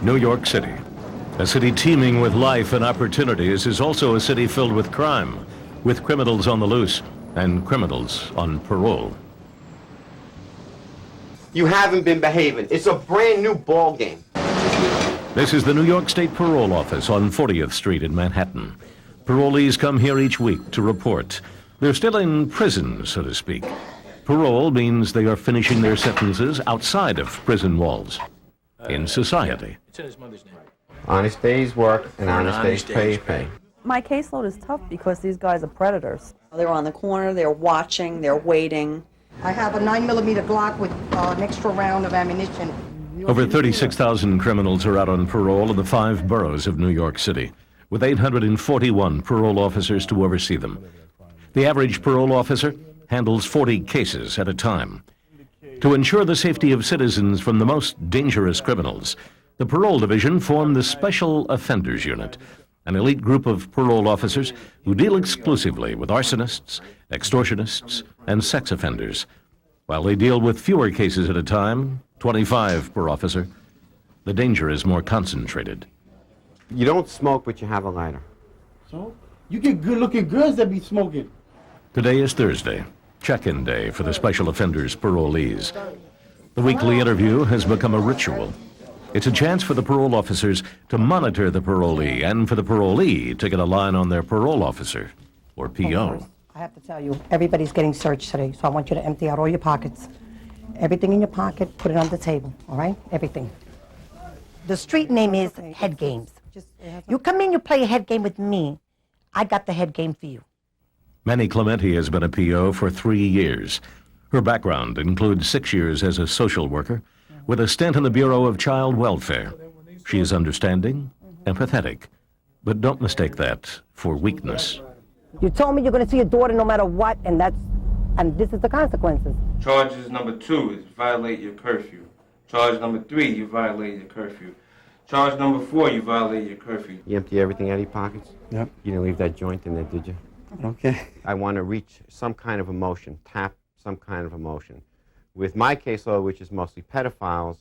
New York City. A city teeming with life and opportunities is also a city filled with crime, with criminals on the loose and criminals on parole. You haven't been behaving. It's a brand new ball game. This is the New York State Parole Office on 40th Street in Manhattan. Parolees come here each week to report. They're still in prison, so to speak. Parole means they are finishing their sentences outside of prison walls, in society. Honest days work and honest days pay. My caseload is tough because these guys are predators. They're on the corner, they're watching, they're waiting. I have a 9mm Glock with an extra round of ammunition. Over 36,000 criminals are out on parole in the 5 boroughs of New York City, with 841 parole officers to oversee them. The average parole officer handles 40 cases at a time. To ensure the safety of citizens from the most dangerous criminals, the Parole Division formed the Special Offenders Unit, an elite group of parole officers who deal exclusively with arsonists, extortionists, and sex offenders. While they deal with fewer cases at a time, 25 per officer, the danger is more concentrated. You don't smoke, but you have a lighter. So? You get good-looking girls that be smoking. Today is Thursday, check-in day for the special offenders parolees. The weekly interview has become a ritual. It's a chance for the parole officers to monitor the parolee and for the parolee to get a line on their parole officer, or PO. I have to tell you, everybody's getting searched today, so I want you to empty out all your pockets. Everything in your pocket, put it on the table, all right? Everything. The street name is Head Games. You come in, you play a head game with me. I got the head game for you. Manny Clementi has been a PO for 3 years. Her background includes 6 years as a social worker with a stint in the Bureau of Child Welfare. She is understanding, empathetic, but don't mistake that for weakness. You told me you're going to see your daughter no matter what, and this is the consequences. Charges number 2 is violate your curfew. Charge number 3, you violate your curfew. Charge number 4, you violate your curfew. You empty everything out of your pockets? Yep. You didn't leave that joint in there, did you? Okay. I want to reach some kind of emotion, tap some kind of emotion. With my caseload, which is mostly pedophiles,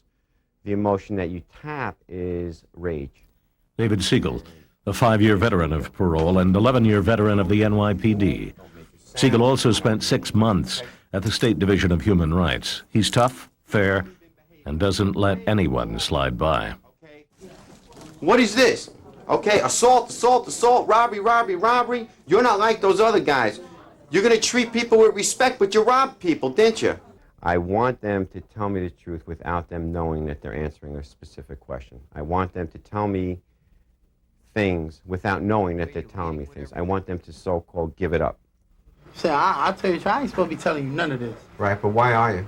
the emotion that you tap is rage. David Siegel, a 5-year veteran of parole and 11-year veteran of the NYPD. Siegel also spent 6 months at the State Division of Human Rights. He's tough, fair, and doesn't let anyone slide by. What is this? Okay, assault, robbery. You're not like those other guys. You're going to treat people with respect, but you robbed people, didn't you? I want them to tell me the truth without them knowing that they're answering a specific question. I want them to tell me things without knowing that they're telling me things. I want them to so-called give it up. Say, I'll tell you, I ain't supposed to be telling you none of this. Right, but why are you?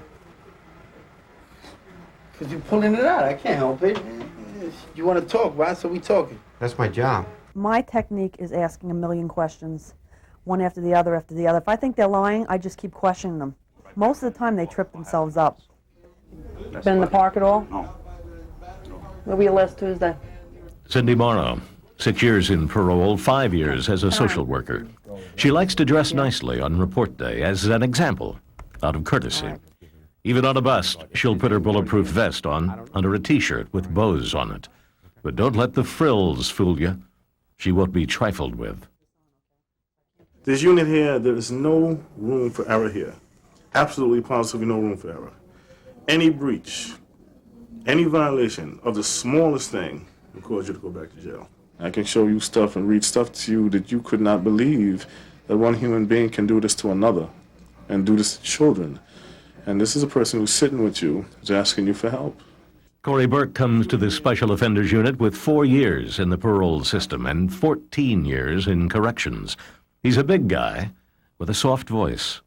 Because you're pulling it out. I can't help it. You want to talk, right? So we talking. That's my job. My technique is asking a million questions, one after the other after the other. If I think they're lying, I just keep questioning them. Most of the time, they trip themselves up. Been in the park at all? No. Where were you last Tuesday? Cindy Morrow, 6 years in parole, 5 years as a social worker. She likes to dress nicely on report day as an example, out of courtesy. Even on a bus, she'll put her bulletproof vest on under a T-shirt with bows on it. But don't let the frills fool you. She won't be trifled with. This unit here, there is no room for error here. Absolutely, positively no room for error. Any breach, any violation of the smallest thing will cause you to go back to jail. I can show you stuff and read stuff to you that you could not believe that one human being can do this to another and do this to children. And this is a person who's sitting with you, who's asking you for help. Corey Burke comes to the Special Offenders Unit with 4 years in the parole system and 14 years in corrections. He's a big guy with a soft voice,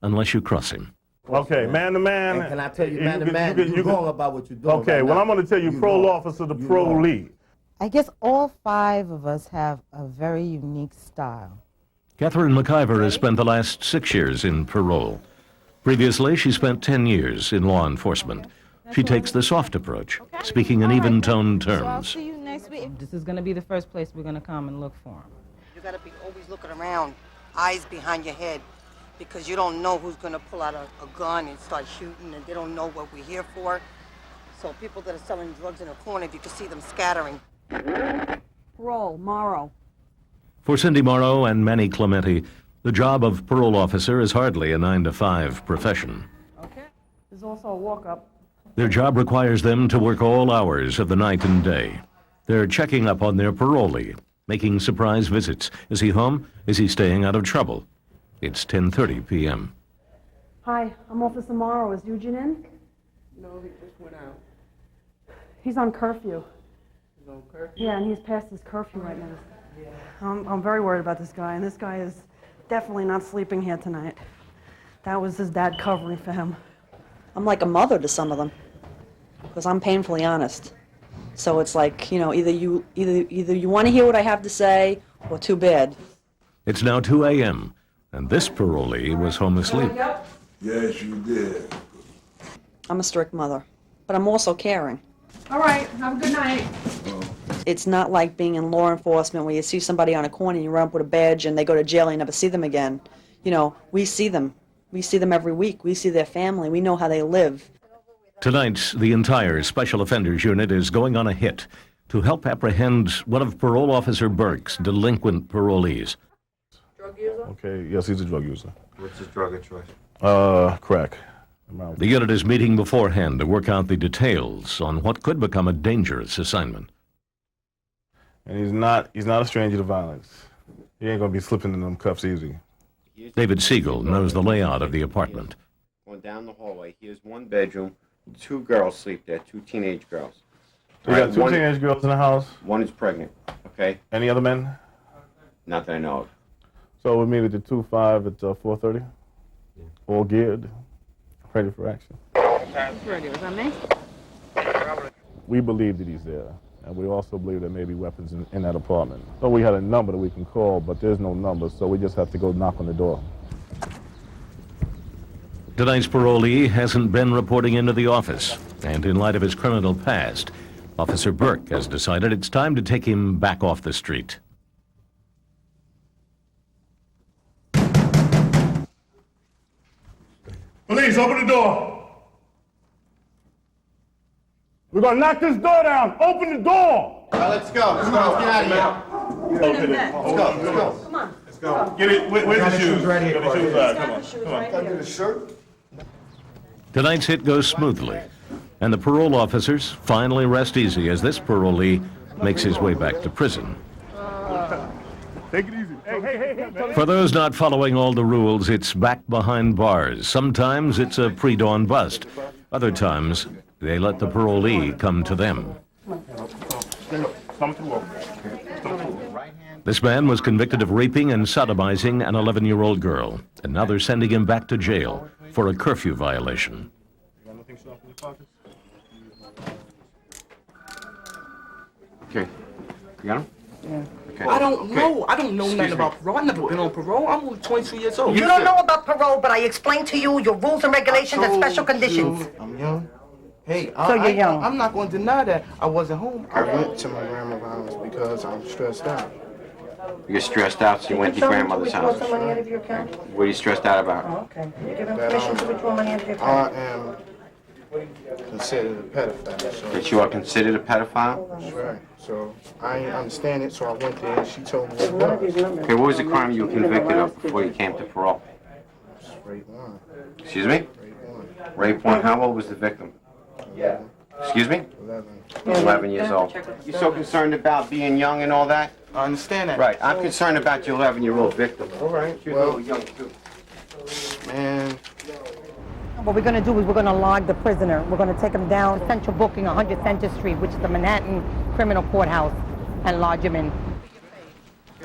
unless you cross him. Okay, man to man. And can I tell you, man to man, you're wrong about what you're doing. Okay, right well, now. I'm going to tell you, parole officer, the pro lead. I guess all 5 of us have a very unique style. Catherine McIver has spent the last 6 years in parole. Previously, she spent 10 years in law enforcement. She takes the soft approach, speaking in even-toned terms. So I'll see you next week. This is going to be the first place we're going to come and look for him. You got to be always looking around, eyes behind your head, because you don't know who's going to pull out a gun and start shooting, and they don't know what we're here for. So people that are selling drugs in a corner, if you can see them scattering. Parole, Morrow. For Cindy Morrow and Manny Clementi, the job of parole officer is hardly a 9-to-5 profession. Okay. There's also a walk-up. Their job requires them to work all hours of the night and day. They're checking up on their parolee, making surprise visits. Is he home? Is he staying out of trouble? It's 10:30 p.m. Hi, I'm Officer Morrow. Is Eugene in? No, he just went out. He's on curfew. He's on curfew? Yeah, and he's past his curfew right now. I'm very worried about this guy, and this guy is definitely not sleeping here tonight. That was his dad covering for him. I'm like a mother to some of them, because I'm painfully honest. So it's like, you know, either you want to hear what I have to say, or too bad. It's now 2 a.m., and this parolee was home asleep. Yes, you did. I'm a strict mother, but I'm also caring. All right, have a good night. It's not like being in law enforcement where you see somebody on a corner and you run up with a badge and they go to jail and you never see them again. You know, we see them. We see them every week. We see their family. We know how they live. Tonight, the entire Special Offenders Unit is going on a hit to help apprehend one of Parole Officer Burke's delinquent parolees. Drug user? Okay, yes, he's a drug user. What's his drug of choice? Crack. The unit is meeting beforehand to work out the details on what could become a dangerous assignment. And he's not a stranger to violence. He ain't gonna be slipping in them cuffs easy. David Siegel knows the layout of the apartment. Going down the hallway, here's one bedroom, 2 girls sleep there, 2 teenage girls. We got 2 teenage girls in the house. One is pregnant, okay? Any other men? Not that I know of. So we meet at the 2-5 at 4:30. All geared, ready for action. Ready, was that me? We believe that he's there, and we also believe there may be weapons in that apartment. So we had a number that we can call, but there's no number, so we just have to go knock on the door. Tonight's parolee hasn't been reporting into the office, and in light of his criminal past, Officer Burke has decided it's time to take him back off the street. Police, open the door. We're gonna knock this door down. Open the door. All right, let's go. Let's get out of here. Let's go. Come on. Let's go. Get it. Where's the shoes? Right here. Get the shoes out. Come on. Shoes right here. shirt? Tonight's hit goes smoothly, and the parole officers finally rest easy as this parolee makes his way back to prison. Take it easy. Hey. For those not following all the rules, it's back behind bars. Sometimes it's a pre-dawn bust. Other times, they let the parolee come to them. This man was convicted of raping and sodomizing an 11-year-old girl, and now they're sending him back to jail for a curfew violation. Okay. You got him? Yeah. Okay. I don't know. I don't know Excuse nothing me. about parole. I've never been on parole. I'm only 22 years old. You don't know about parole, but I explained to you your rules and regulations and special conditions. I'm young. Hey, So you're young. I'm not going to deny that I wasn't home. I went to my grandma's house because I'm stressed out. You get stressed out, so you went to your grandmother's Withdraw house. some money out of your account? What are you stressed out about? Oh, okay. You give him permission to withdraw money out of your account? I am considered a pedophile. So That you are considered a pedophile? that's right. So I didn't understand it, so I went there and she told me There's what one it of was. these numbers. Okay, what was the crime you were convicted of before you came to parole? Rape one. Excuse me? Rape one. Rape one. How old was the victim? 11. Excuse me? 11. 11 years old. You're so concerned about being young and all that? I understand that. Right. I'm concerned about your 11-year-old victim. All right. She was a Well, little young, too. man, What we're going to do is we're going to log the prisoner. We're going to take him down Central Booking, 100 Center Street, which is the Manhattan Criminal Courthouse, and lodge him in.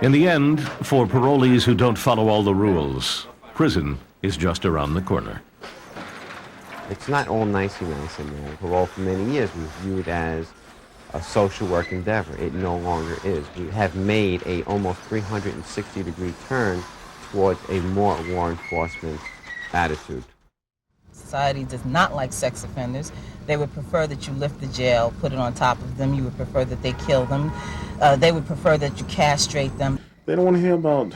In the end, for parolees who don't follow all the rules, prison is just around the corner. It's not all nicey-nice in there. Parole for many years was viewed as a social work endeavor. It no longer is. We have made a almost 360-degree turn towards a more law enforcement attitude. Society does not like sex offenders. They would prefer that you lift the jail, put it on top of them. You would prefer that they kill them. They would prefer that you castrate them. They don't want to hear about,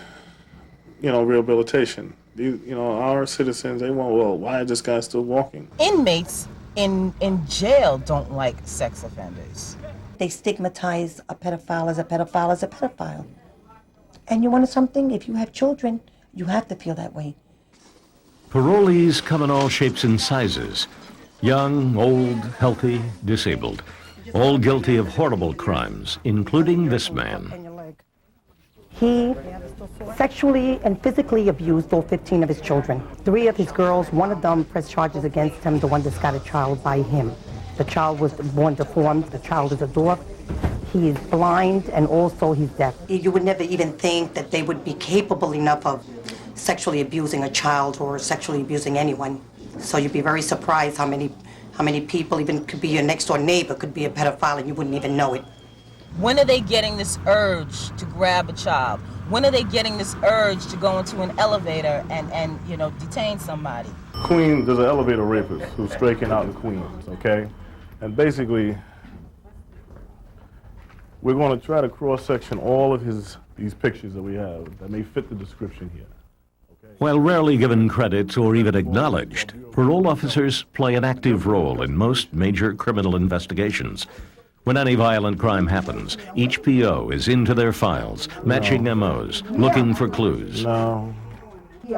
rehabilitation. Our citizens, they want, well, why is this guy still walking? Inmates in jail don't like sex offenders. They stigmatize a pedophile as a pedophile as a pedophile. And you want something? If you have children, you have to feel that way. Parolees come in all shapes and sizes. Young, old, healthy, disabled. All guilty of horrible crimes, including this man. He sexually and physically abused all 15 of his children. 3 of his girls, one of them pressed charges against him, the one that's got a child by him. The child was born deformed, the child is a dwarf. He is blind and also he's deaf. You would never even think that they would be capable enough of sexually abusing a child or sexually abusing anyone. So you'd be very surprised how many people, even could be your next door neighbor, could be a pedophile and you wouldn't even know it. When are they getting this urge to grab a child? When are they getting this urge to go into an elevator and detain somebody? Queens, there's an elevator rapist who's striking out in Queens, okay? And basically, we're going to try to cross-section all of these pictures that we have that may fit the description here. While rarely given credit or even acknowledged, parole officers play an active role in most major criminal investigations. When any violent crime happens, each PO is into their files, matching MOs, looking for clues. No.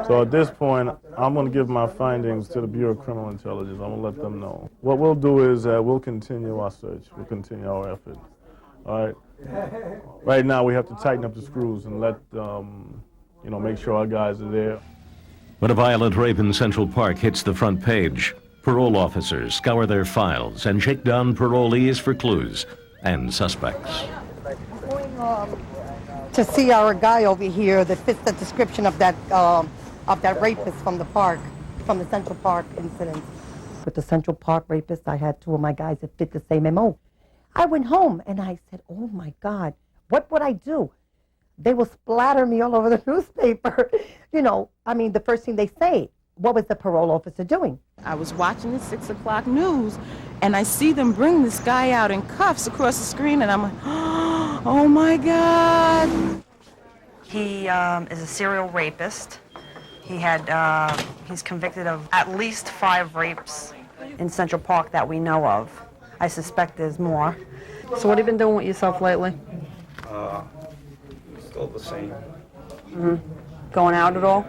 So at this point, I'm going to give my findings to the Bureau of Criminal Intelligence. I'm going to let them know. What we'll do is we'll continue our search. We'll continue our effort. All right? Right now, we have to tighten up the screws and let, make sure our guys are there. When a violent rape in Central Park hits the front page, parole officers scour their files and shake down parolees for clues and suspects. To see our guy over here that fits the description of that rapist from the park, from the Central Park incident. With the Central Park rapist, I had 2 of my guys that fit the same MO. I went home and I said, oh my God, what would I do? They will splatter me all over the newspaper. The first thing they say, what was the parole officer doing? I was watching the 6 o'clock news, and I see them bring this guy out in cuffs across the screen, and I'm like, oh my God. He is a serial rapist. He's convicted of at least 5 rapes in Central Park that we know of. I suspect there's more. So what have you been doing with yourself lately? Still the same. Mm-hmm. Going out at all?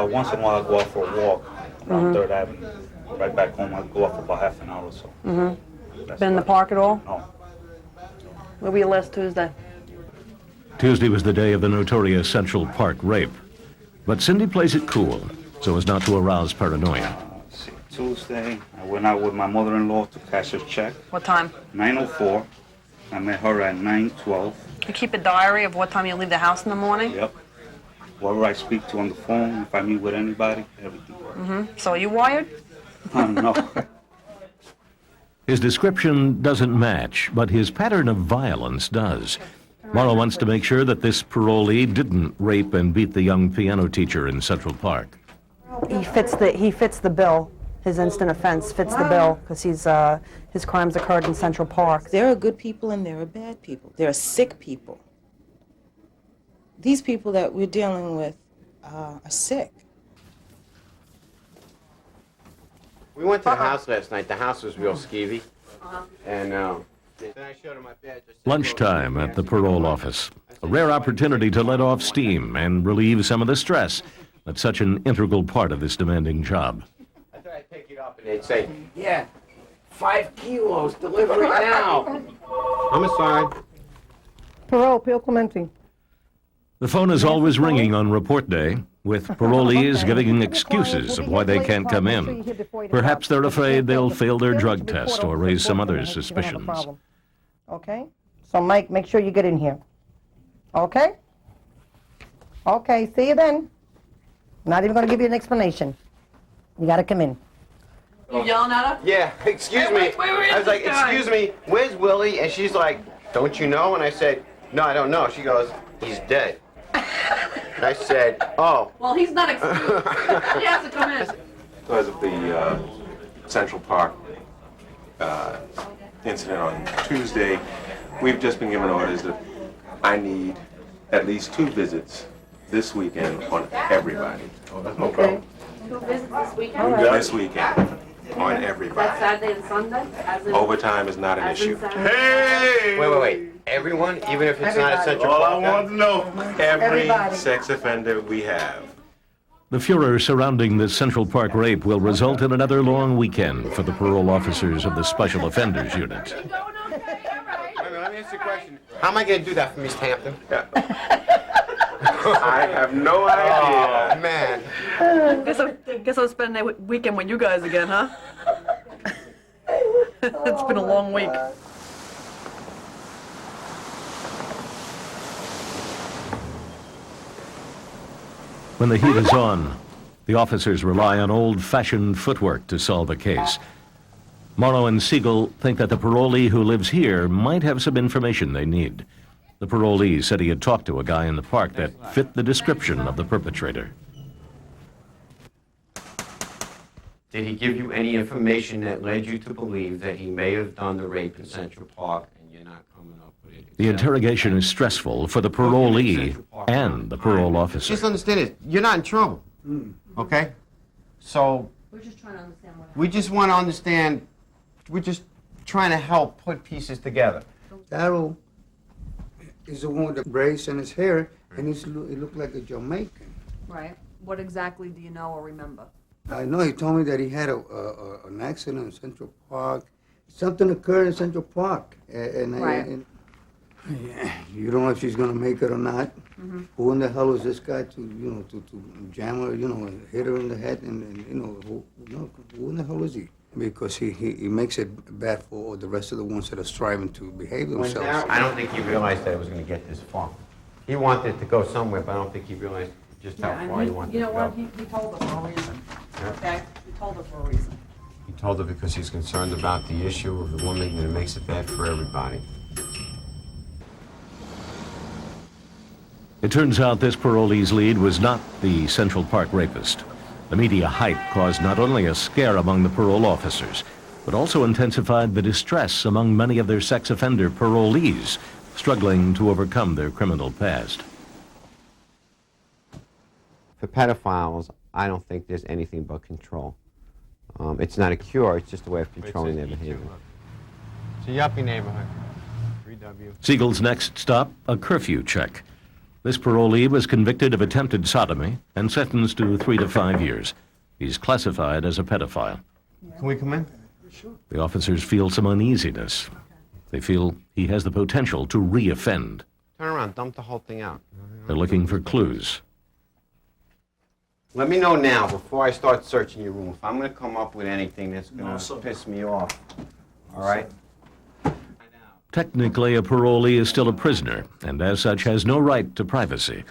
Once in a while I go out for a walk around 3rd Avenue. Right back home I go out for about half an hour or so. Mm-hmm. Been in the park at all? No. Where were you last Tuesday? Tuesday was the day of the notorious Central Park rape. But Cindy plays it cool so as not to arouse paranoia. Let's see. Tuesday, I went out with my mother-in-law to cash her check. What time? 9:04. I met her at 9:12. You keep a diary of what time you leave the house in the morning? Yep. Whoever I speak to on the phone, if I meet with anybody, everything. Mm-hmm. So are you wired? No. His description doesn't match, but his pattern of violence does. Morrow wants to make sure that this parolee didn't rape and beat the young piano teacher in Central Park. He fits the bill. His instant offense fits the bill because his crimes occurred in Central Park. There are good people and there are bad people. There are sick people. These people that we're dealing with are sick. We went to the house last night. The house was real skeevy. And then I showed her my badge. Lunchtime at the parole office. A rare opportunity to let off steam and relieve some of the stress that's such an integral part of this demanding job. I thought I'd pick it up and they'd say, yeah, 5 kilos, deliver it now. Homicide. Parole, Pio Clemente. The phone is always ringing on report day, with parolees giving excuses of why they can't come in. Perhaps they're afraid they'll fail their drug test or raise some other suspicions. Okay? So, Mike, make sure you get in here. Okay? Okay, see you then. Not even going to give you an explanation. You got to come in. You yelling at her? Yeah, excuse me. I was like, excuse me, where's Willie? And she's like, don't you know? And I said, no, I don't know. She goes, he's dead. And I said, oh. Well, he's not excused. He has to come in. Because of the Central Park incident on Tuesday, we've just been given orders that I need at least 2 visits this weekend on everybody. No problem. 2 visits this weekend? This weekend. on everybody. That's Saturday and Sunday? As in, Overtime is not an as in issue. Saturday? Hey! Wait. Everyone, even if it's not a Central All I Park guy? wanted to know. Every Everybody. sex offender we have. The furor surrounding the Central Park rape will result in another long weekend for the parole officers of the Special Offenders Unit. Wait a minute, let me ask you a question. How am I going to do that from East Hampton? I have no idea. Oh, man. Guess I'll spend the weekend with you guys again, huh? It's been a long week. When the heat is on, the officers rely on old-fashioned footwork to solve a case. Morrow and Siegel think that the parolee who lives here might have some information they need. The parolee said he had talked to a guy in the park that fit the description of the perpetrator. Did he give you any information that led you to believe that he may have done the rape in Central Park and you're not coming up with it? The interrogation is stressful for the parolee and the parole officer. Just understand this. You're not in trouble. Okay? So, We're just trying to understand what we just want to understand, we're just trying to help put pieces together. Daryl is the one with the braids in his hair, and it looked like a Jamaican. Right. What exactly do you know or remember? I know he told me that he had an accident in Central Park. Something occurred in Central Park, and yeah, you don't know if she's gonna make it or not. Who in the hell is this guy to jam her, and hit her in the head, and who in the hell is he? Because he makes it bad for the rest of the ones that are striving to behave themselves. I don't think he realized that it was going to get this far. He wanted it to go somewhere, but I don't think he realized just how far he wanted You know to what? go. He told her for a reason. Okay? He told her for a reason. He told her because he's concerned about the issue of the woman, and it makes it bad for everybody. It turns out this parolee's lead was not the Central Park rapist. The media hype caused not only a scare among the parole officers, but also intensified the distress among many of their sex offender parolees struggling to overcome their criminal past. For pedophiles, I don't think there's anything but control. It's not a cure, it's just a way of controlling their behavior. It's a yuppie neighborhood. 3W. Siegel's next stop, a curfew check. This parolee was convicted of attempted sodomy and sentenced to 3 to 5 years. He's classified as a pedophile. Can we come in? The officers feel some uneasiness. They feel he has the potential to re-offend. Turn around, dump the whole thing out. They're looking for clues. Let me know now, before I start searching your room, if I'm going to come up with anything that's going to piss me off. All right? Technically, a parolee is still a prisoner, and as such has no right to privacy.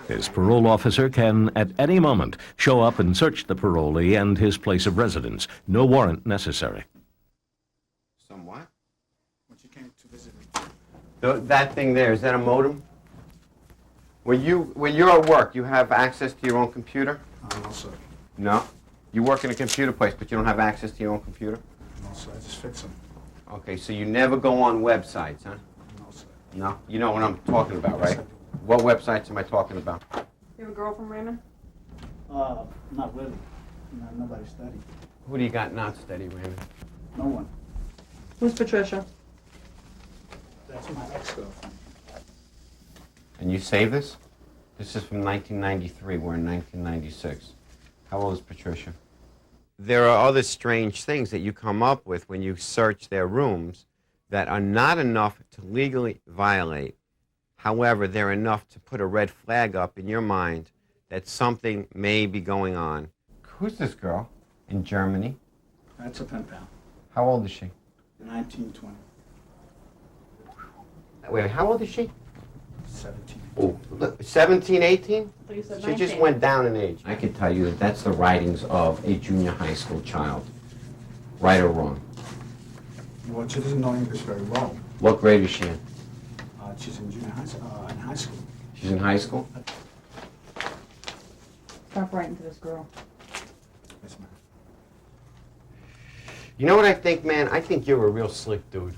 His parole officer can, at any moment, show up and search the parolee and his place of residence. No warrant necessary. Somewhat? When you came to visit me. That thing there, is that a modem? When you're at work, you have access to your own computer? No, sir. No? You work in a computer place, but you don't have access to your own computer? No, sir. I just fix them. Okay, so you never go on websites, huh? No, sir. No? You know what I'm talking about, right? What websites am I talking about? You have a girl from Raymond? Not really. Nobody studied. Who do you got not steady, Raymond? No one. Who's Patricia? That's my ex-girlfriend. And you save this? This is from 1993. We're in 1996. How old is Patricia? There are other strange things that you come up with when you search their rooms that are not enough to legally violate. However, they're enough to put a red flag up in your mind that something may be going on. Who's this girl in Germany? That's a pen pal. How old is she? 1920. Wait, how old is she? 17. Oh, 17, 18? You said She just 19. went down in age. I can tell you that that's the writings of a junior high school child. Right or wrong? Well, she doesn't know English very well. What grade is she in? She's in junior high school. In high school. She's in high school? Stop writing to this girl. Yes, ma'am. You know what I think, man? I think you're a real slick dude.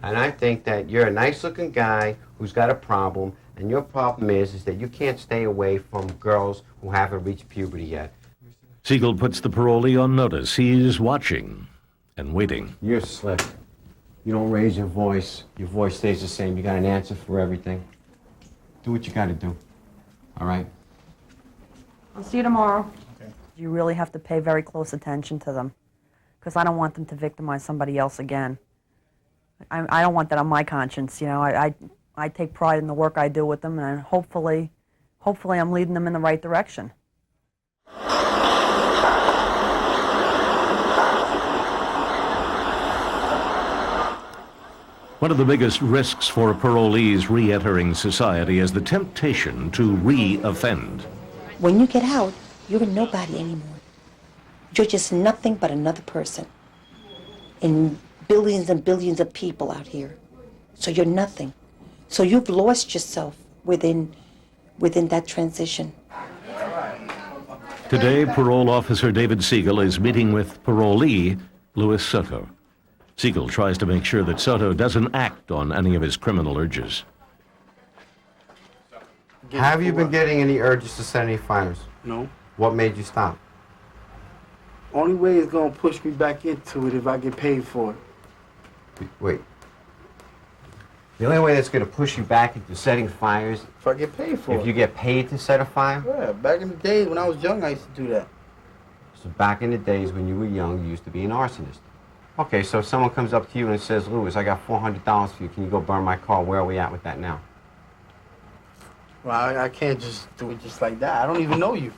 And I think that you're a nice-looking guy who's got a problem, and your problem is that you can't stay away from girls who haven't reached puberty yet. Siegel puts the parolee on notice. He's watching and waiting. You're slick. You don't raise your voice. Your voice stays the same. You got an answer for everything. Do what you got to do. All right? I'll see you tomorrow. Okay. You really have to pay very close attention to them, because I don't want them to victimize somebody else again. I don't want that on my conscience. You know, I take pride in the work I do with them, and hopefully I'm leading them in the right direction. One of the biggest risks for parolees re-entering society is the temptation to re-offend. When you get out, you're nobody anymore. You're just nothing but another person in billions and billions of people out here. So you're nothing. So you've lost yourself within that transition. Today, parole officer David Siegel is meeting with parolee Luis Soto. Siegel tries to make sure that Soto doesn't act on any of his criminal urges. Have you been getting any urges to set any fires? No. What made you stop? Only way it's gonna push me back into it if I get paid for it. Wait. The only way that's going to push you back into setting fires... If I get paid for it. If you get paid to set a fire? Yeah, back in the days when I was young, I used to do that. So back in the days when you were young, you used to be an arsonist. Okay, so if someone comes up to you and says, Louis, I got $400 for you. Can you go burn my car? Where are we at with that now? Well, I can't just do it just like that. I don't even know you.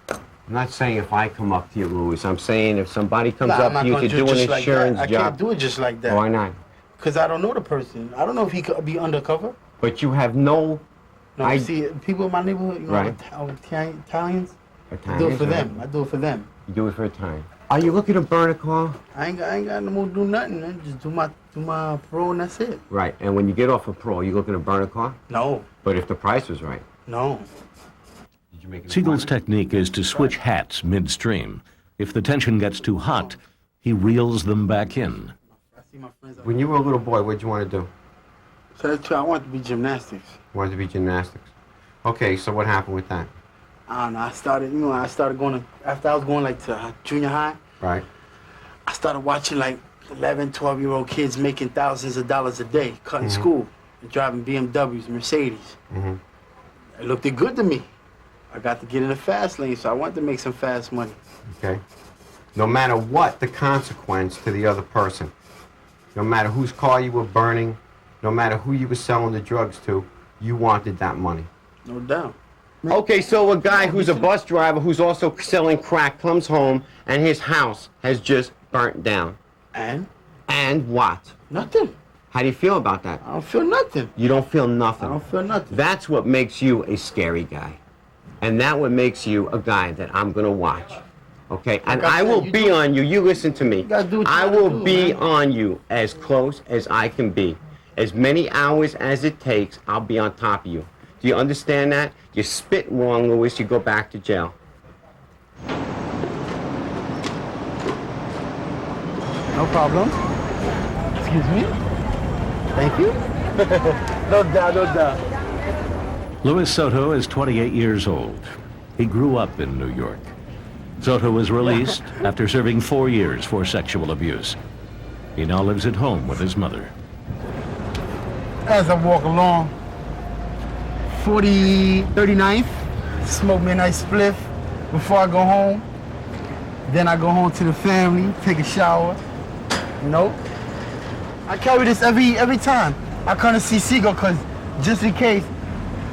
I'm not saying if I come up to you, Louis. I'm saying if somebody comes up to you to do an insurance job. I can't do it just like that. Why not? Because I don't know the person. I don't know if he could be undercover. But you have no... No, see, people in my neighborhood, you know, right. Italians, I do it for them. I do it for them. You do it for Italian. Are you looking to burn a car? I ain't got no more to do nothing, man. Just do my parole and that's it. Right, and when you get off of parole, you looking to burn a car? No. But if the price was right? No. Did you make Siegel's technique is to switch hats midstream. If the tension gets too hot, he reels them back in. When you were a little boy, what did you want to do? So that's true. I wanted to be gymnastics. You wanted to be gymnastics. Okay, so what happened with that? I don't know. I started going to, after I was going like to junior high. Right. I started watching like 11, 12-year-old kids making thousands of dollars a day, cutting school, and driving BMWs, Mercedes. It looked good to me. I got to get in the fast lane, so I wanted to make some fast money. Okay. No matter what the consequence to the other person, no matter whose car you were burning, no matter who you were selling the drugs to, you wanted that money. No doubt. Okay, so a guy who's a bus driver who's also selling crack comes home and his house has just burnt down. And? And what? Nothing. How do you feel about that? I don't feel nothing. You don't feel nothing? I don't feel nothing. That's what makes you a scary guy. And that what makes you a guy that I'm going to watch. Okay? And I will be on you. You listen to me. I will be on you as close as I can be. As many hours as it takes, I'll be on top of you. Do you understand that? You spit wrong, Louis, you go back to jail. No problem. Excuse me. Thank you. No doubt, no doubt. Luis Soto is 28 years old. He grew up in New York. Soto was released after serving 4 years for sexual abuse. He now lives at home with his mother. As I walk along 39th, smoke me a nice spliff before I go home. Then I go home to the family, take a shower. Nope. I carry this every time I come to see Siegel, because just in case,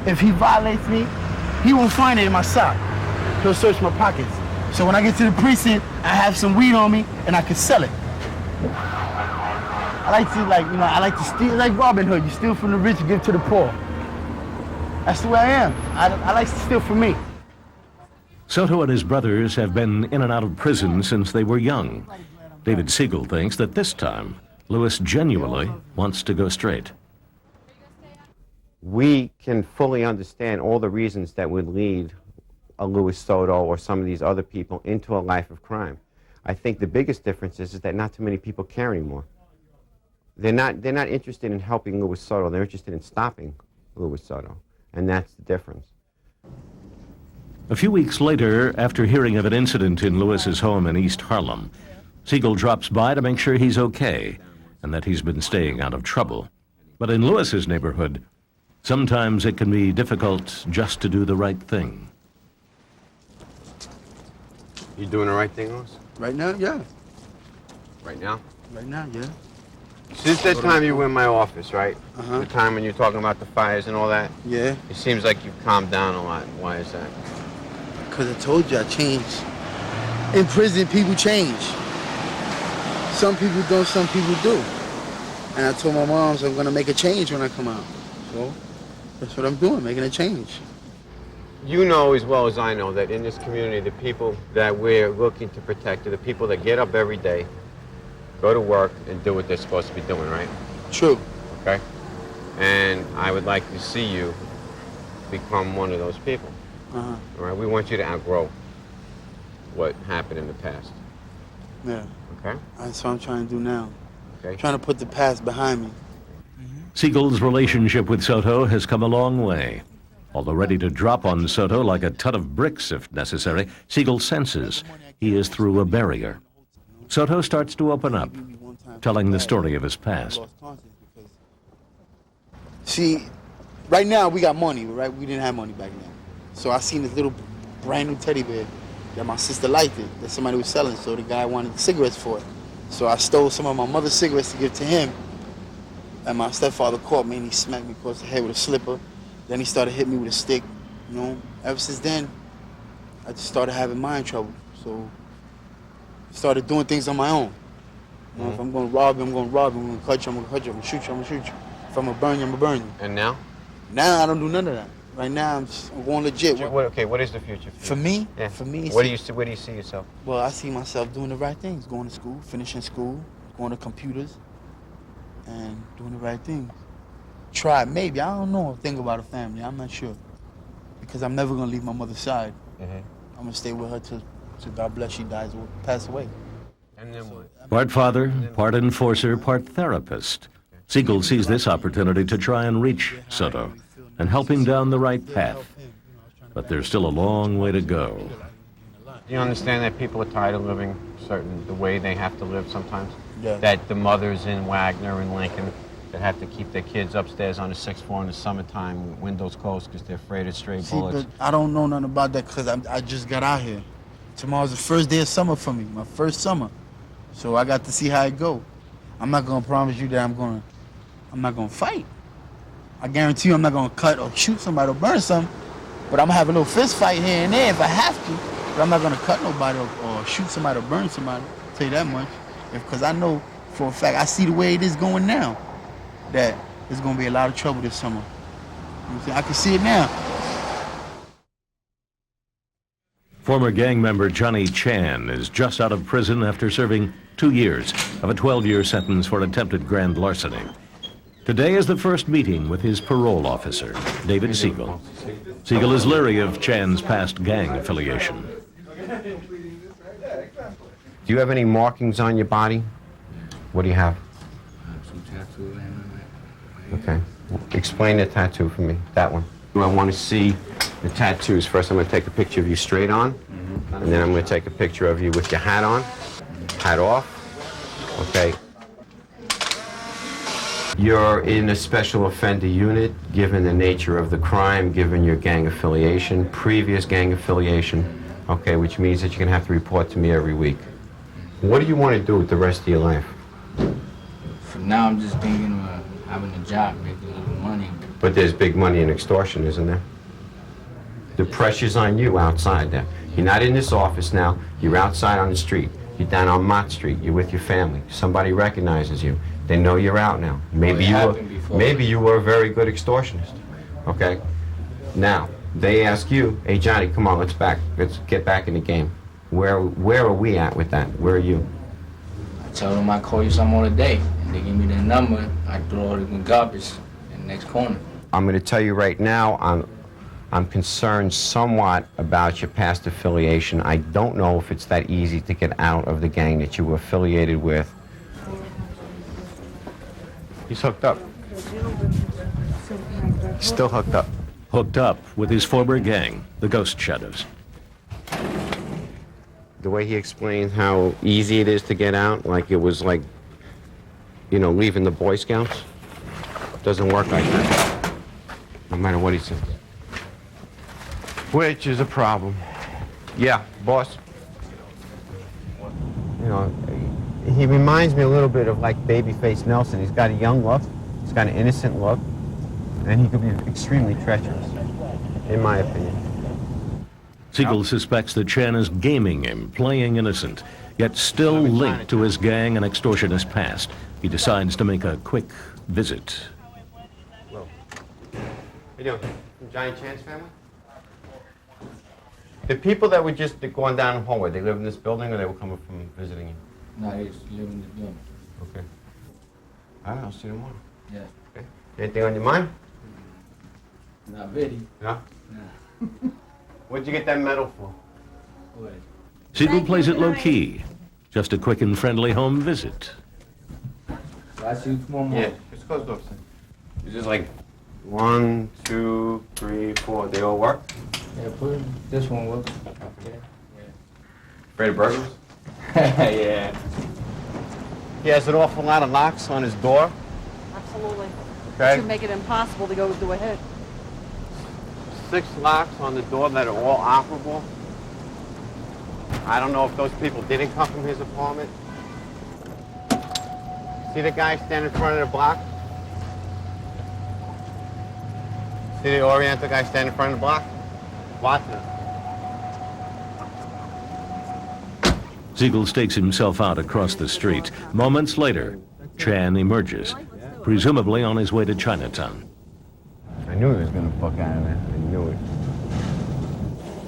if he violates me, he won't find it in my sock. He'll search my pockets. So when I get to the precinct, I have some weed on me and I can sell it. I like to steal, like Robin Hood. You steal from the rich, you give to the poor. That's the way I am. I like to steal from me. Soto and his brothers have been in and out of prison since they were young. David Siegel thinks that this time, Luis genuinely wants to go straight. We can fully understand all the reasons that would lead a Luis Soto or some of these other people into a life of crime. I think the biggest difference is that not too many people care anymore. They're not interested in helping Luis Soto. They're interested in stopping Luis Soto, and that's the difference. A few weeks later, after hearing of an incident in Lewis's home in East Harlem, Siegel drops by to make sure he's okay and that he's been staying out of trouble. But in Lewis's neighborhood, sometimes it can be difficult just to do the right thing. You doing the right thing, Lewis? Right now, yeah. Right now? Right now, yeah. Since that time you were in my office, right? Uh-huh. The time when you're talking about the fires and all that? Yeah. It seems like you've calmed down a lot. Why is that? Because I told you I changed. In prison, people change. Some people don't, some people do. And I told my moms I'm going to make a change when I come out. So that's what I'm doing, making a change. You know as well as I know that in this community, the people that we're looking to protect are the people that get up every day, go to work, and do what they're supposed to be doing, right? True. Okay? And I would like to see you become one of those people. Uh-huh. All right? We want you to outgrow what happened in the past. Yeah. Okay? That's what I'm trying to do now. Okay. Trying to put the past behind me. Siegel's relationship with Soto has come a long way. Although ready to drop on Soto like a ton of bricks if necessary, Siegel senses he is through a barrier. Soto starts to open up, telling the story of his past. See, right now we got money, right? We didn't have money back then. So I seen this little brand new teddy bear that my sister liked it, that somebody was selling, so the guy wanted cigarettes for it. So I stole some of my mother's cigarettes to give to him. And my stepfather caught me and he smacked me across the head with a slipper. Then he started hitting me with a stick. You know, ever since then, I just started having mind trouble. So I started doing things on my own. You know, if I'm going to rob you, I'm going to rob you. I'm going to cut you, I'm going to cut you. I'm going to shoot you, I'm going to shoot you. If I'm going to burn you, I'm going to burn you. And now? Now I don't do none of that. Right now I'm going legit. What is the future For me? Yeah. For me, Where do you see yourself? well, I see myself doing the right things, going to school, finishing school, going to computers, and doing the right things. Try, maybe, I don't know, think about a family, I'm not sure. Because I'm never gonna leave my mother's side. I'm gonna stay with her till God bless she dies or pass away. And then what? Part father, part enforcer, part therapist. Siegel sees this opportunity to try and reach Soto and help him down the right path. But there's still a long way to go. Do you understand that people are tired of living the way they have to live sometimes? Yeah. That the mothers in Wagner and Lincoln that have to keep their kids upstairs on the 6th floor in the summertime with windows closed because they're afraid of stray bullets. But I don't know nothing about that because I just got out here. Tomorrow's the first day of summer for me, my first summer. So I got to see how it go. I'm not gonna promise you that I'm not gonna fight. I guarantee you I'm not gonna cut or shoot somebody or burn something, but I'm gonna have a little fist fight here and there if I have to. But I'm not gonna cut nobody or shoot somebody or burn somebody, I'll tell you that much. Because I know for a fact, I see the way it is going now, that there's gonna be a lot of trouble this summer. You know what I'm saying? I can see it now. Former gang member Johnny Chan is just out of prison after serving 2 years of a 12-year sentence for attempted grand larceny. Today is the first meeting with his parole officer, David Siegel. Siegel is leery of Chan's past gang affiliation. Do you have any markings on your body? What do you have? Some tattoo. Okay. Explain the tattoo for me, that one. I want to see the tattoos. First, I'm going to take a picture of you straight on, and then I'm going to take a picture of you with your hat on, hat off. Okay. You're in a special offender unit, given the nature of the crime, given your gang affiliation, previous gang affiliation, okay, which means that you're going to have to report to me every week. What do you want to do with the rest of your life? For now, I'm just thinking of having a job, making a little money. But there's big money in extortion, isn't there? The pressure's on you outside there. You're not in this office now. You're outside on the street. You're down on Mott Street. You're with your family. Somebody recognizes you. They know you're out now. Maybe you were a very good extortionist. Okay? Now, they ask you, hey, Johnny, come on, let's get back in the game. Where are we at with that? Where are you? I tell them I call you some other day, and they give me their number. I throw it in the garbage in the next corner. I'm going to tell you right now, I'm concerned somewhat about your past affiliation. I don't know if it's that easy to get out of the gang that you were affiliated with. He's hooked up. He's still hooked up. hooked up with his former gang, the Ghost Shadows. The way he explained how easy it is to get out, like it was like, you know, leaving the Boy Scouts, doesn't work like that, no matter what he says. Which is a problem. Yeah, boss. You know, he reminds me a little bit of like Babyface Nelson. He's got a young look, he's got an innocent look, and he could be extremely treacherous, in my opinion. Siegel suspects that Chan is gaming him, playing innocent, yet still linked to his gang and extortionist past. He decides to make a quick visit. Hello. How you doing? From Johnny Chan's family? The people that were just going down the hallway, they live in this building or they were coming from visiting you? No, they live in the building. Okay. All right, I'll see you tomorrow. Yeah. Okay. Anything on your mind? Not really. No? No. What'd you get that medal for? What? Siegel plays it low-key. Just a quick and friendly home visit. I see you tomorrow morning. Yeah, just close the door, son. It's just like 1, 2, 3, 4. They all work? Yeah, put this one works. Okay. Afraid of burglars? Yeah. He has an awful lot of locks on his door. Absolutely. Okay. It should make it impossible to go do a hit. 6 locks on the door that are all operable. I don't know if those people didn't come from his apartment. See the guy standing in front of the block? See the Oriental guy standing in front of the block? Watching him. Siegel stakes himself out across the street. Moments later, Chan emerges, presumably on his way to Chinatown. I knew he was going to fuck out of there. I knew it.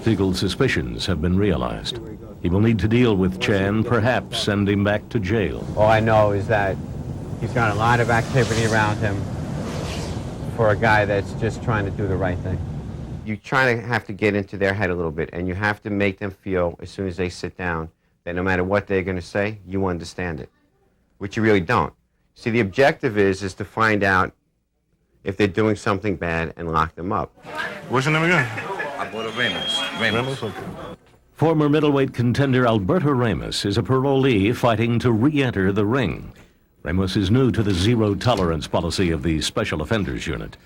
Siegel's suspicions have been realized. He will need to deal with Chan, perhaps send him back to jail. All I know is that he's got a lot of activity around him for a guy that's just trying to do the right thing. You try to have to get into their head a little bit, and you have to make them feel, as soon as they sit down, that no matter what they're going to say, you understand it, which you really don't. See, the objective is to find out if they're doing something bad and lock them up. What's your name again? Alberto Ramos. Okay. Former middleweight contender Alberto Ramos is a parolee fighting to re-enter the ring. Ramos is new to the zero-tolerance policy of the Special Offenders Unit.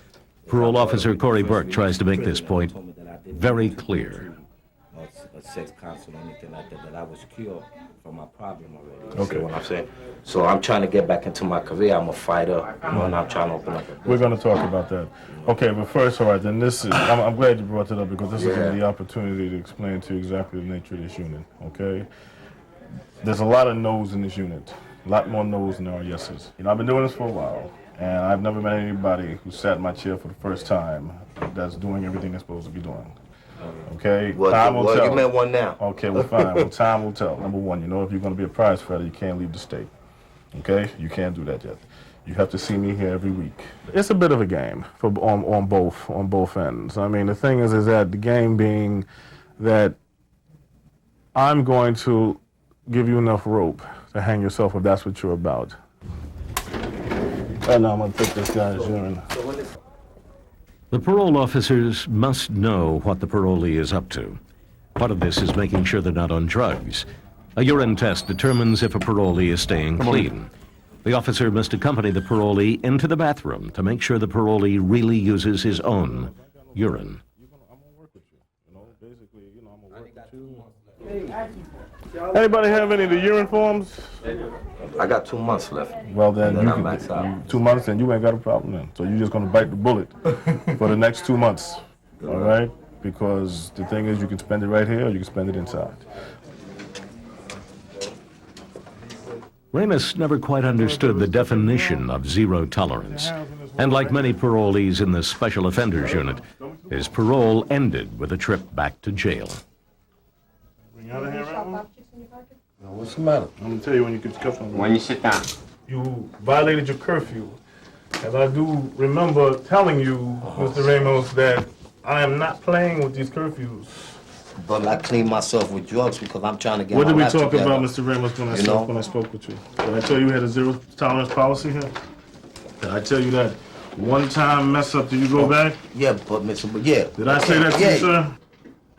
Parole officer Corey Burke tries to make this point very clear. A sex console or anything like that I was cured from my problem already. Okay. See what I'm saying? So I'm trying to get back into my career. I'm a fighter, you know, and I'm trying to open up a business. We're going to talk about that. Okay, but first, all right, then this is, I'm glad you brought it up because this is going to be the opportunity to explain to you exactly the nature of this unit, okay? There's a lot of no's in this unit, a lot more no's than there are yeses. You know, I've been doing this for a while, and I've never met anybody who sat in my chair for the first time that's doing everything they're supposed to be doing. Okay, time will tell. You met one now. Okay, well, fine. Well, time will tell. Number one, you know, if you're going to be a prize fighter, you can't leave the state. Okay, you can't do that yet. You have to see me here every week. It's a bit of a game for on both ends. I mean, the thing is that the game being that I'm going to give you enough rope to hang yourself if that's what you're about. And now I'm going to take this guy's urine. The parole officers must know what the parolee is up to. Part of this is making sure they're not on drugs. A urine test determines if a parolee is staying clean. The officer must accompany the parolee into the bathroom to make sure the parolee really uses his own urine. Anybody have any of the urine forms? I got 2 months left. Well, then you I'm can, maxed out. 2 months, and you ain't got a problem then. So you're just going to bite the bullet for the next 2 months, all right? Because the thing is, you can spend it right here, or you can spend it inside. Ramos never quite understood the definition of zero tolerance. And like many parolees in the Special Offenders Unit, his parole ended with a trip back to jail. What's the matter? I'm going to tell you when you get cuffed on. When you sit down. You violated your curfew. And I do remember telling you, Mr. Ramos, that I am not playing with these curfews. But I clean myself with drugs because I'm trying to get What my did we life talk together. about, Mr. Ramos, when I spoke with you? Did I tell you we had a zero tolerance policy here? Did I tell you that One time mess up, do you go back? Yeah, but yeah. Did I say that to you, sir?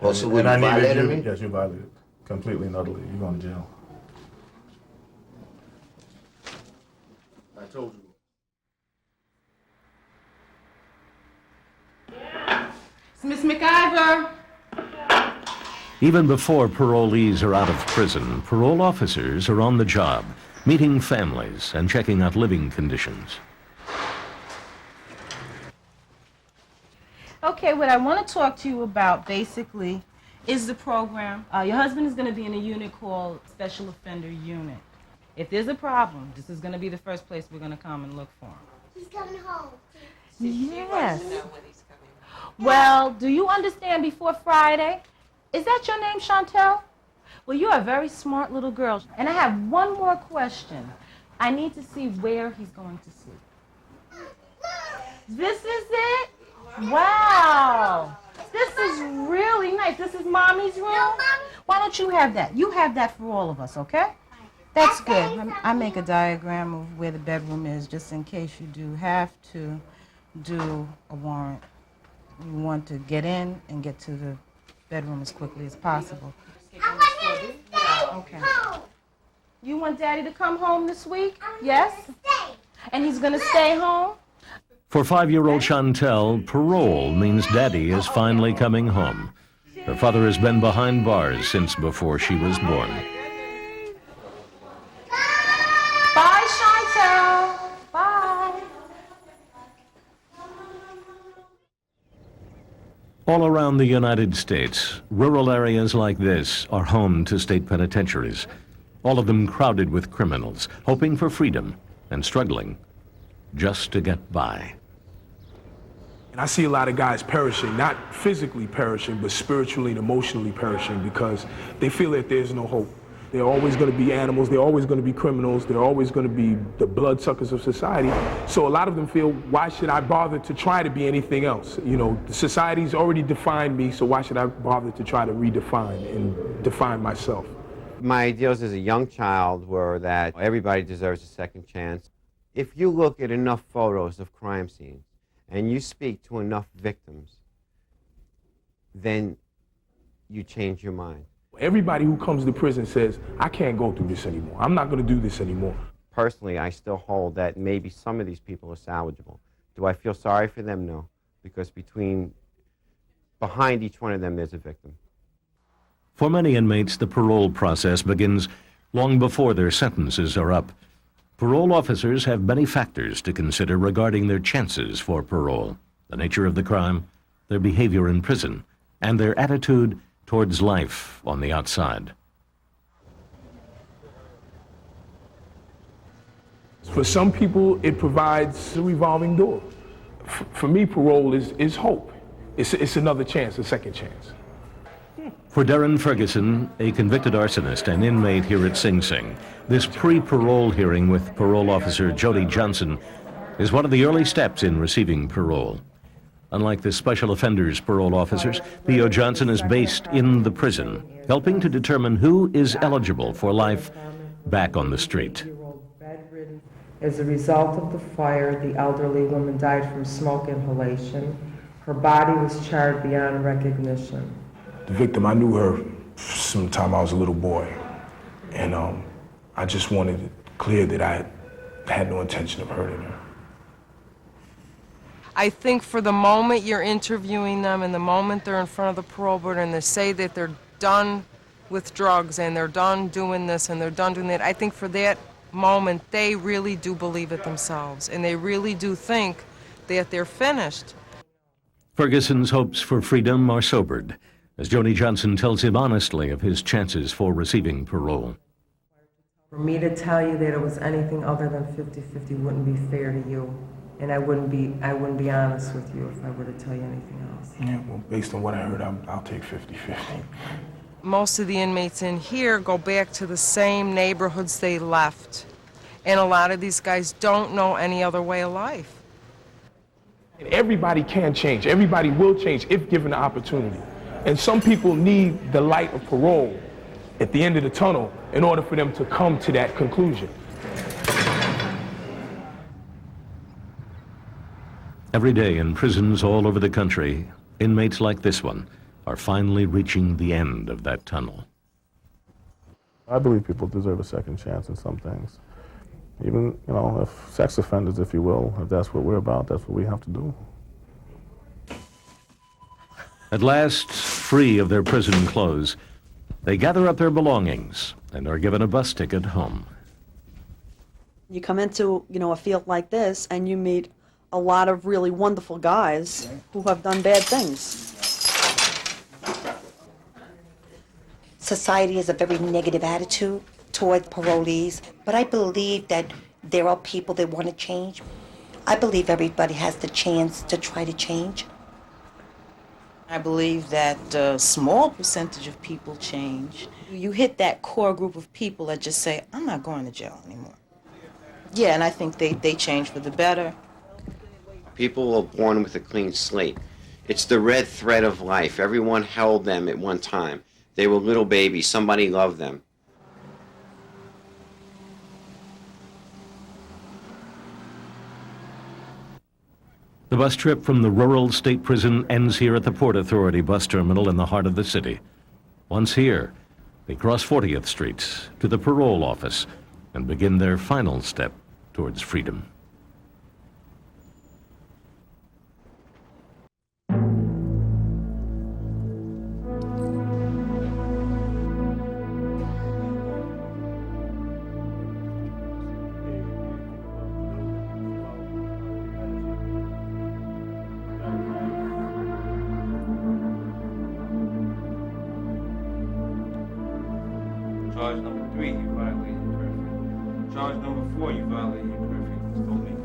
Oh, so And I you needed violated you. me? Yes, you violated. Completely and utterly. You're going to jail. I told you. It's Miss McIver. Even before parolees are out of prison, parole officers are on the job, meeting families and checking out living conditions. Okay, what I want to talk to you about basically is the program. Your husband is going to be in a unit called Special Offender Unit. If there's a problem, this is going to be the first place we're going to come and look for him. He's coming home. Yes. Well, do you understand before Friday? Is that your name, Chantel? Well, you're a very smart little girl. And I have one more question. I need to see where he's going to sleep. This is it? Wow. This is really nice. This is Mommy's room? Why don't you have that? You have that for all of us, okay? That's good. I make a diagram of where the bedroom is just in case you do have to do a warrant. You want to get in and get to the bedroom as quickly as possible. Okay. You want Daddy to come home this week? Yes? And he's going to stay home? For 5-year-old Chantel, parole means Daddy is finally coming home. Her father has been behind bars since before she was born. Bye, Chantel. Bye. All around the United States, rural areas like this are home to state penitentiaries, all of them crowded with criminals, hoping for freedom and struggling just to get by. And I see a lot of guys perishing, not physically perishing, but spiritually and emotionally perishing because they feel that there's no hope. They're always going to be animals, they're always going to be criminals, they're always going to be the bloodsuckers of society. So a lot of them feel, why should I bother to try to be anything else? You know, society's already defined me, so why should I bother to try to redefine and define myself? My ideals as a young child were that everybody deserves a second chance. If you look at enough photos of crime scenes and you speak to enough victims, then you change your mind. Everybody who comes to prison says, I can't go through this anymore. I'm not going to do this anymore. Personally, I still hold that maybe some of these people are salvageable. Do I feel sorry for them? No, because behind each one of them, there's a victim. For many inmates, the parole process begins long before their sentences are up. Parole officers have many factors to consider regarding their chances for parole: the nature of the crime, their behavior in prison, and their attitude towards life on the outside. For some people, it provides a revolving door. For me, parole is hope. It's another chance, a second chance. For Darren Ferguson, a convicted arsonist and inmate here at Sing Sing, this pre-parole hearing with parole officer Jody Johnson is one of the early steps in receiving parole. Unlike the special offenders parole officers, P.O. Johnson is based in the prison, helping to determine who is eligible for life back on the street. As a result of the fire, the elderly woman died from smoke inhalation. Her body was charred beyond recognition. The victim, I knew her sometime I was a little boy, and I just wanted it clear that I had no intention of hurting her. I think for the moment you're interviewing them and the moment they're in front of the parole board and they say that they're done with drugs and they're done doing this and they're done doing that, I think for that moment they really do believe it themselves and they really do think that they're finished. Ferguson's hopes for freedom are sobered as Jody Johnson tells him honestly of his chances for receiving parole. For me to tell you that it was anything other than 50-50 wouldn't be fair to you. And I wouldn't be honest with you if I were to tell you anything else. Yeah, well, based on what I heard, I'll take 50-50. Most of the inmates in here go back to the same neighborhoods they left. And a lot of these guys don't know any other way of life. And everybody can change. Everybody will change if given the opportunity. And some people need the light of parole at the end of the tunnel in order for them to come to that conclusion. Every day in prisons all over the country, inmates like this one are finally reaching the end of that tunnel. I believe people deserve a second chance in some things. Even, if sex offenders, if you will, if that's what we're about, that's what we have to do. At last, free of their prison clothes, they gather up their belongings and are given a bus ticket home. You come into, a field like this and you meet a lot of really wonderful guys who have done bad things. Society has a very negative attitude toward parolees, but I believe that there are people that want to change. I believe everybody has the chance to try to change. I believe that a small percentage of people change. You hit that core group of people that just say, I'm not going to jail anymore. Yeah, and I think they change for the better. People are born with a clean slate. It's the red thread of life. Everyone held them at one time. They were little babies. Somebody loved them. The bus trip from the rural state prison ends here at the Port Authority bus terminal in the heart of the city. Once here, they cross 40th Street to the parole office and begin their final step towards freedom. Charge number 3, you violated your curfew. Charge number 4, you violated your curfew. Don't make